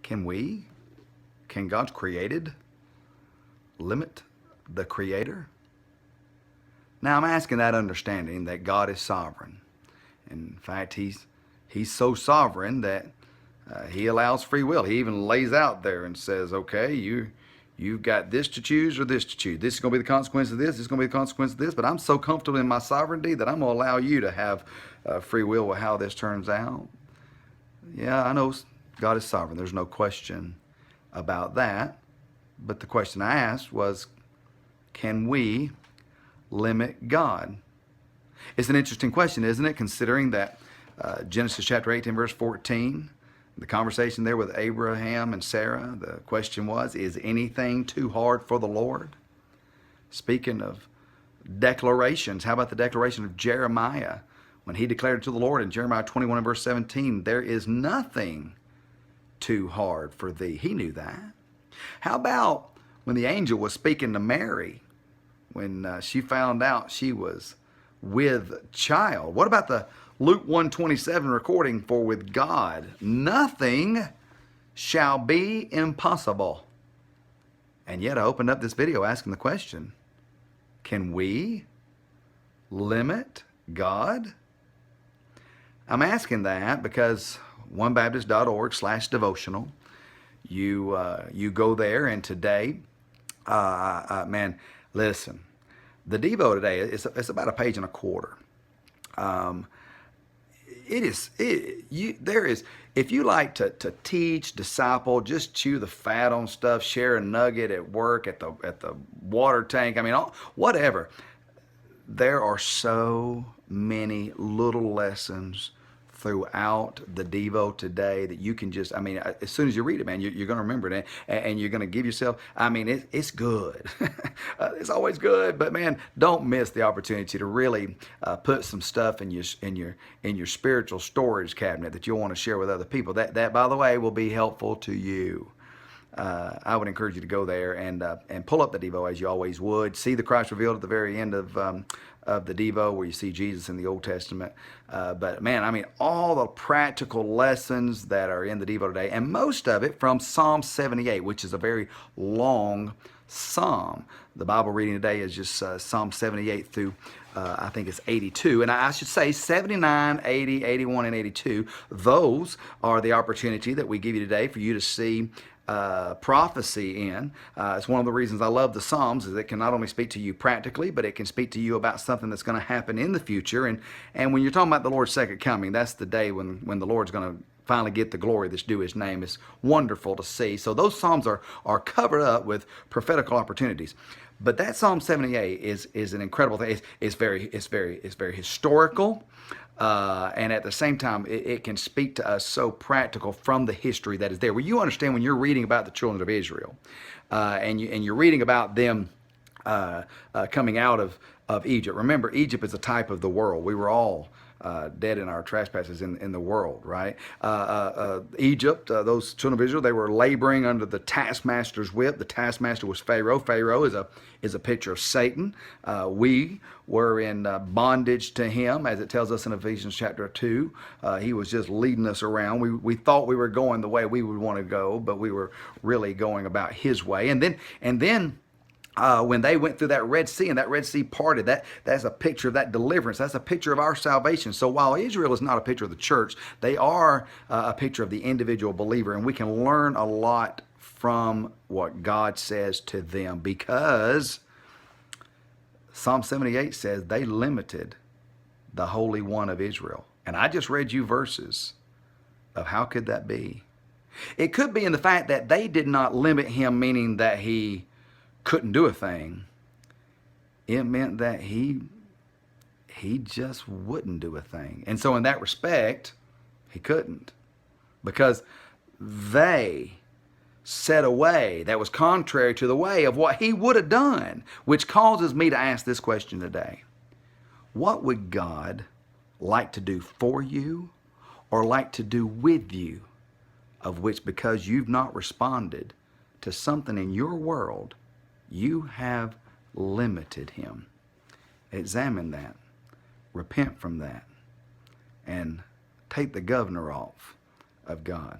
Can God's created limit the Creator? Now, I'm asking that understanding that God is sovereign. In fact, He's so sovereign that He allows free will. He even lays out there and says, okay, you've got this to choose or this to choose. This is going to be the consequence of this. This is going to be the consequence of this. But I'm so comfortable in my sovereignty that I'm going to allow you to have free will with how this turns out. Yeah, I know God is sovereign. There's no question about that. But the question I asked was, can we limit God? It's an interesting question, isn't it? Considering that Genesis chapter 18, verse 14, the conversation there with Abraham and Sarah, the question was, is anything too hard for the Lord? Speaking of declarations, how about the declaration of Jeremiah when he declared to the Lord in Jeremiah 21 and verse 17, there is nothing too hard for thee. He knew that. How about when the angel was speaking to Mary when she found out she was with child? What about the Luke 1:27 recording, for with God nothing shall be impossible? And yet I opened up this video asking the question, can we limit God? I'm asking that because onebaptist.org/devotional, you go there, and today, man, listen, the Devo today, it's about a page and a quarter. If you like to teach, disciple, just chew the fat on stuff, share a nugget at work, at the water tank, I mean, whatever. There are so many little lessons throughout the Devo today that you can just, I mean, as soon as you read it, man, you're going to remember it, and you're going to give yourself, I mean, it's good. It's always good, but man, don't miss the opportunity to really put some stuff in your spiritual storage cabinet that you'll want to share with other people. That, by the way, will be helpful to you. I would encourage you to go there and pull up the Devo as you always would. See the Christ revealed at the very end of the Devo, where you see Jesus in the Old Testament. But man, I mean, all the practical lessons that are in the Devo today, and most of it from Psalm 78, which is a very long psalm. The Bible reading today is just Psalm 78 through I think it's 82, and I should say 79, 80, 81, and 82. Those are the opportunity that we give you today for you to see prophecy in. It's one of the reasons I love the Psalms, is it can not only speak to you practically, but it can speak to you about something that's going to happen in the future. And when you're talking about the Lord's second coming, that's the day when the Lord's going to finally get the glory that's due His name. It's wonderful to see. So those Psalms are covered up with prophetical opportunities. But that Psalm 78 is an incredible thing. It's very historical. And at the same time, it can speak to us so practical from the history that is there. Well, you understand when you're reading about the children of Israel, and you're reading about them coming out of Egypt. Remember, Egypt is a type of the world. We were all dead in our trespasses in the world, right? Egypt, those children of Israel, they were laboring under the taskmaster's whip. The taskmaster was Pharaoh. Pharaoh is a picture of Satan. We were in bondage to him, as it tells us in Ephesians chapter 2. He was just leading us around. We thought we were going the way we would want to go, but we were really going about his way. And then when they went through that Red Sea and that Red Sea parted, that's a picture of that deliverance. That's a picture of our salvation. So while Israel is not a picture of the church, they are a picture of the individual believer, and we can learn a lot from what God says to them, because Psalm 78 says they limited the Holy One of Israel. And I just read you verses of how could that be. It could be in the fact that they did not limit him, meaning that he couldn't do a thing. It meant that he just wouldn't do a thing. And so in that respect, he couldn't, because they set a way that was contrary to the way of what he would have done, which causes me to ask this question today. What would God like to do for you or like to do with you, of which, because you've not responded to something in your world, you have limited him? Examine that, repent from that, and take the governor off of God.